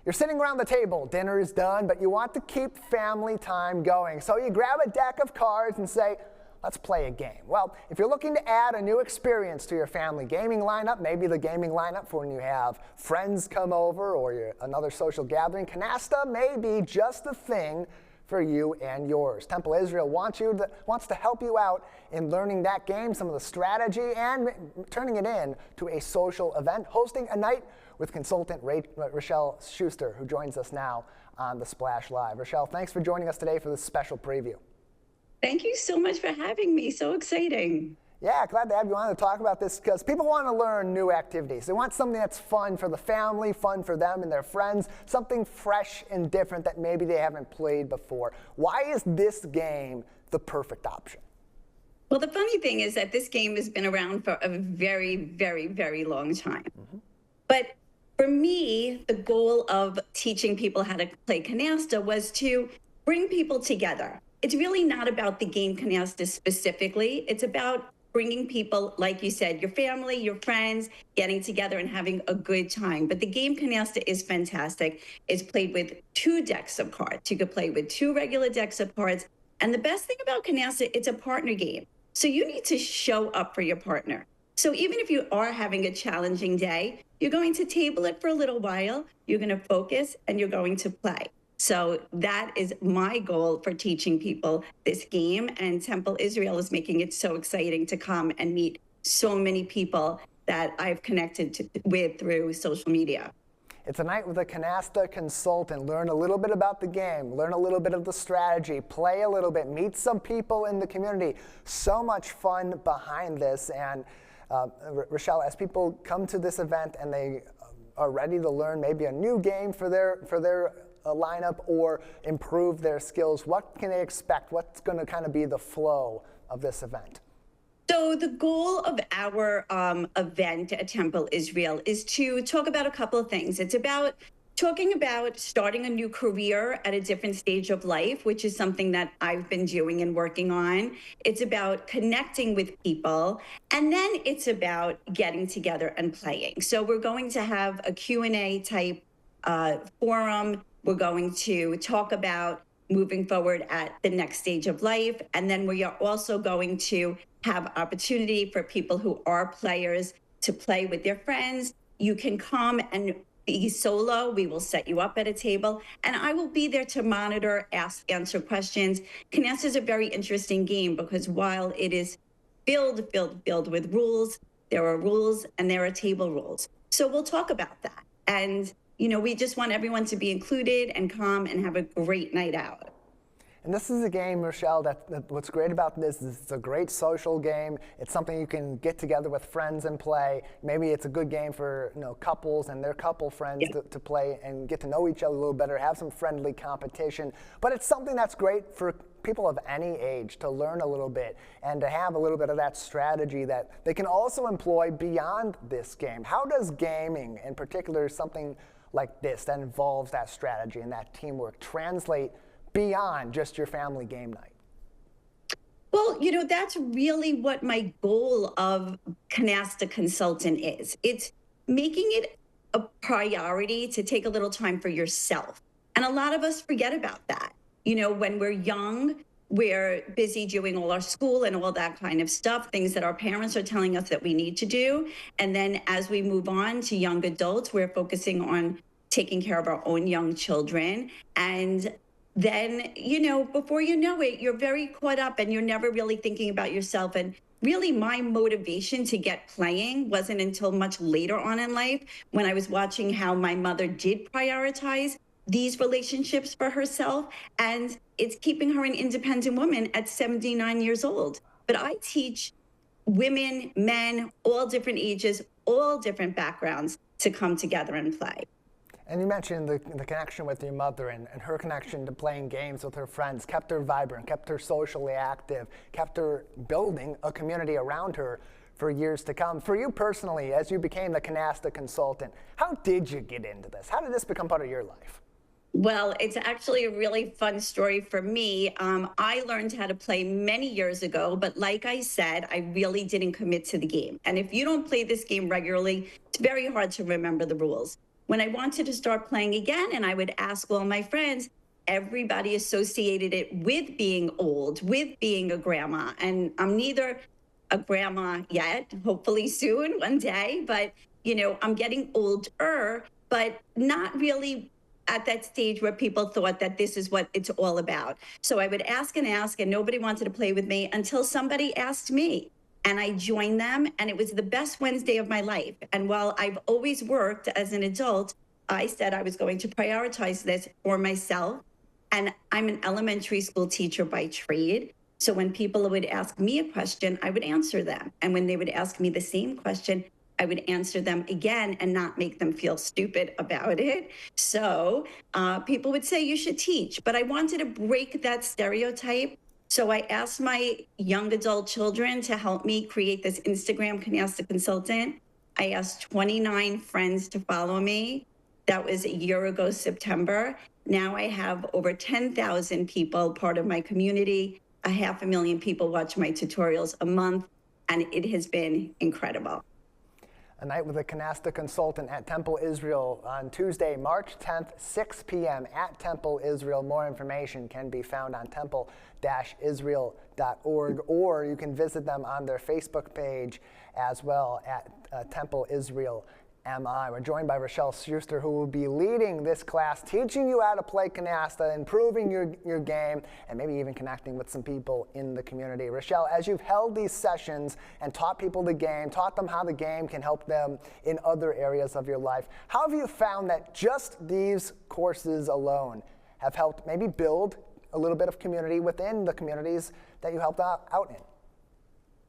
You're sitting around the table, dinner is done, but you want to keep family time going. So you grab a deck of cards and say, let's play a game. Well, if you're looking to add a new experience to your family gaming lineup, maybe the gaming lineup for when you have friends come over or another social gathering, Canasta may be just the thing for you and yours. Temple Israel wants to help you out in learning that game, some of the strategy, and turning it in to a social event, hosting a night with consultant Rachelle Schuster, who joins us now on the Splash Live. Rachelle, thanks for joining us today for this special preview. Thank you so much for having me. So exciting. Yeah, glad to have you on to talk about this because people want to learn new activities. They want something that's fun for the family, fun for them and their friends, something fresh and different that maybe they haven't played before. Why is this game the perfect option? Well, the funny thing is that this game has been around for a very, very, very long time. But for me, the goal of teaching people how to play Canasta was to bring people together. It's really not about the game Canasta specifically. It's about bringing people, like you said, your family, your friends, getting together and having a good time. But the game Canasta is fantastic. It's played with 2 decks of cards. You could play with 2 regular decks of cards. And the best thing about Canasta, it's a partner game. So you need to show up for your partner. So even if you are having a challenging day, you're going to table it for a little while, you're going to focus, and you're going to play. So that is my goal for teaching people this game, and Temple Israel is making it so exciting to come and meet so many people that I've connected with through social media. It's a night with a Canasta consultant. Learn a little bit about the game, learn a little bit of the strategy, play a little bit, meet some people in the community. So much fun behind this. And Rachelle, as people come to this event and they are ready to learn maybe a new game for their lineup or improve their skills, what can they expect? What's going to kind of be the flow of this event? So the goal of our event at Temple Israel is to talk about a couple of things. It's about talking about starting a new career at a different stage of life, which is something that I've been doing and working on. It's about connecting with people, and then it's about getting together and playing. So we're going to have a Q&A type forum. We're going to talk about moving forward at the next stage of life. And then we are also going to have opportunity for people who are players to play with their friends. You can come and be solo. We will set you up at a table, and I will be there to monitor, answer questions. Canasta is a very interesting game because while it is filled with rules, there are rules and there are table rules. So we'll talk about that. And we just want everyone to be included and come and have a great night out. And this is a game, Rachelle, that what's great about this is it's a great social game. It's something you can get together with friends and play. Maybe it's a good game for couples and their couple friends to play and get to know each other a little better, have some friendly competition. But it's something that's great for people of any age to learn a little bit and to have a little bit of that strategy that they can also employ beyond this game. How does gaming, in particular something like this that involves that strategy and that teamwork, translate beyond just your family game night? Well, that's really what my goal of Canasta Consultant is. It's making it a priority to take a little time for yourself. And a lot of us forget about that. When we're young, we're busy doing all our school and all that kind of stuff, things that our parents are telling us that we need to do. And then as we move on to young adults, we're focusing on taking care of our own young children. And then, before you know it, you're very caught up and you're never really thinking about yourself. And really my motivation to get playing wasn't until much later on in life when I was watching how my mother did prioritize these relationships for herself. And it's keeping her an independent woman at 79 years old. But I teach women, men, all different ages, all different backgrounds to come together and play. And you mentioned the connection with your mother and her connection to playing games with her friends kept her vibrant, kept her socially active, kept her building a community around her for years to come. For you personally, as you became the Canasta consultant, how did you get into this? How did this become part of your life? Well, it's actually a really fun story for me. I learned how to play many years ago, but like I said, I really didn't commit to the game. And if you don't play this game regularly, it's very hard to remember the rules. when I wanted to start playing again and I would ask all my friends, everybody associated it with being old, with being a grandma. And I'm neither a grandma yet, hopefully soon, one day, but I'm getting older, but not really at that stage where people thought that this is what it's all about. So I would ask, and nobody wanted to play with me until somebody asked me. And I joined them, and it was the best Wednesday of my life. And while I've always worked as an adult, I said I was going to prioritize this for myself. And I'm an elementary school teacher by trade. So when people would ask me a question, I would answer them. And when they would ask me the same question, I would answer them again and not make them feel stupid about it. So people would say, you should teach. But I wanted to break that stereotype. So I asked my young adult children to help me create this Instagram Canasta Consultant. I asked 29 friends to follow me. That was a year ago, September. Now I have over 10,000 people part of my community. 500,000 people watch my tutorials a month, and it has been incredible. A night with a Canasta Consultant at Temple Israel on Tuesday, March 10th, 6 p.m. at Temple Israel. More information can be found on temple-israel.org, or you can visit them on their Facebook page as well at Temple Israel MI. We're joined by Rachelle Schuster, who will be leading this class, teaching you how to play Canasta, improving your game, and maybe even connecting with some people in the community. Rachelle, as you've held these sessions and taught people the game, taught them how the game can help them in other areas of your life, how have you found that just these courses alone have helped maybe build a little bit of community within the communities that you helped out in?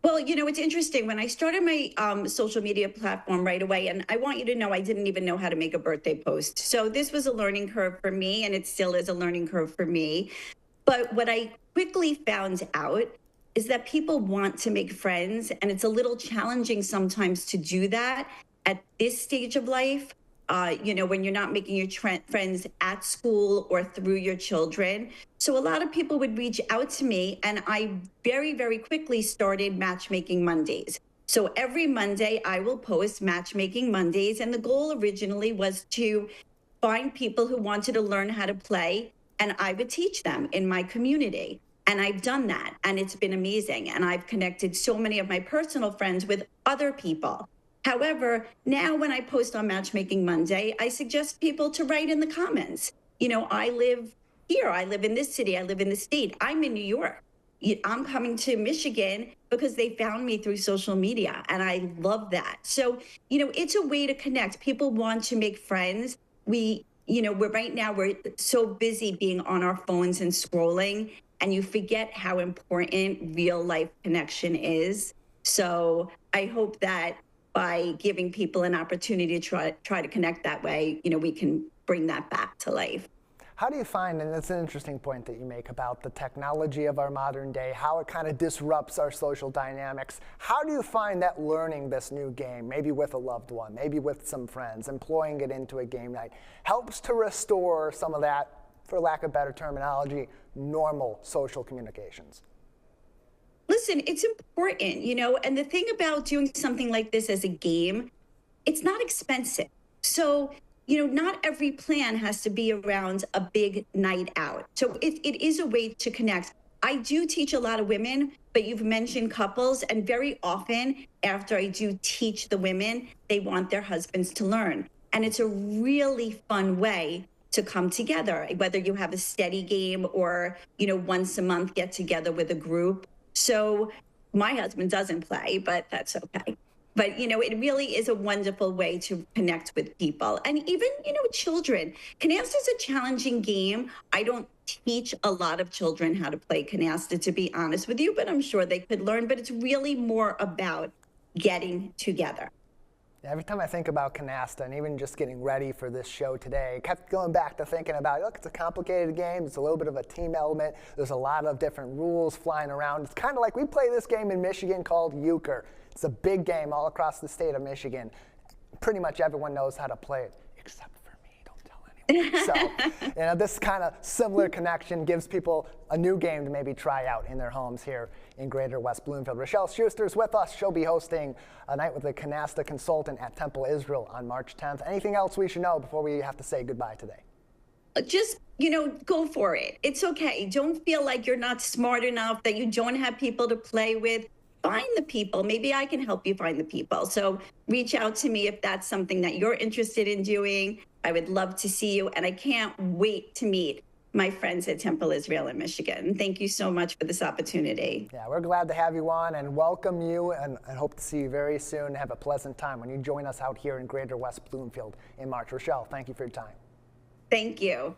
Well, it's interesting. When I started my social media platform right away, and I want you to know I didn't even know how to make a birthday post. So this was a learning curve for me, and it still is a learning curve for me. But what I quickly found out is that people want to make friends, and it's a little challenging sometimes to do that at this stage of life. When you're not making your friends at school or through your children. So a lot of people would reach out to me, and I very, very quickly started Matchmaking Mondays. So every Monday I will post Matchmaking Mondays, and the goal originally was to find people who wanted to learn how to play, and I would teach them in my community. And I've done that, and it's been amazing. And I've connected so many of my personal friends with other people. However, now when I post on Matchmaking Monday, I suggest people to write in the comments. I live here, I live in this city, I live in the state, I'm in New York. I'm coming to Michigan because they found me through social media, and I love that. So, it's a way to connect. People want to make friends. We're so busy being on our phones and scrolling, and you forget how important real life connection is. So I hope that by giving people an opportunity to try to connect that way, we can bring that back to life. How do you find, and it's an interesting point that you make about the technology of our modern day, how it kind of disrupts our social dynamics. How do you find that learning this new game, maybe with a loved one, maybe with some friends, employing it into a game night, helps to restore some of that, for lack of better terminology, normal social communications? Listen, it's important, and the thing about doing something like this as a game, it's not expensive. So, not every plan has to be around a big night out. So it is a way to connect. I do teach a lot of women, but you've mentioned couples, and very often after I do teach the women, they want their husbands to learn. And it's a really fun way to come together, whether you have a steady game or, once a month get together with a group. So my husband doesn't play, but that's okay. But, it really is a wonderful way to connect with people. And even, children. Canasta is a challenging game. I don't teach a lot of children how to play Canasta, to be honest with you, but I'm sure they could learn. But it's really more about getting together. Every time I think about Canasta, and even just getting ready for this show today, I kept going back to thinking about, look, it's a complicated game. It's a little bit of a team element. There's a lot of different rules flying around. It's kind of like we play this game in Michigan called euchre. It's a big game all across the state of Michigan. Pretty much everyone knows how to play it, except for me. Don't tell anyone. So this kind of similar connection gives people a new game to maybe try out in their homes here in Greater West Bloomfield. Rachelle Schuster's with us. She'll be hosting a night with the Canasta consultant at Temple Israel on March 10th. Anything else we should know before we have to say goodbye today? Just, go for it. It's okay. Don't feel like you're not smart enough, that you don't have people to play with. Find the people. Maybe I can help you find the people. So reach out to me if that's something that you're interested in doing. I would love to see you, and I can't wait to meet my friends at Temple Israel in Michigan. Thank you so much for this opportunity. Yeah, we're glad to have you on and welcome you, and hope to see you very soon. Have a pleasant time when you join us out here in Greater West Bloomfield in March. Rachelle, thank you for your time. Thank you.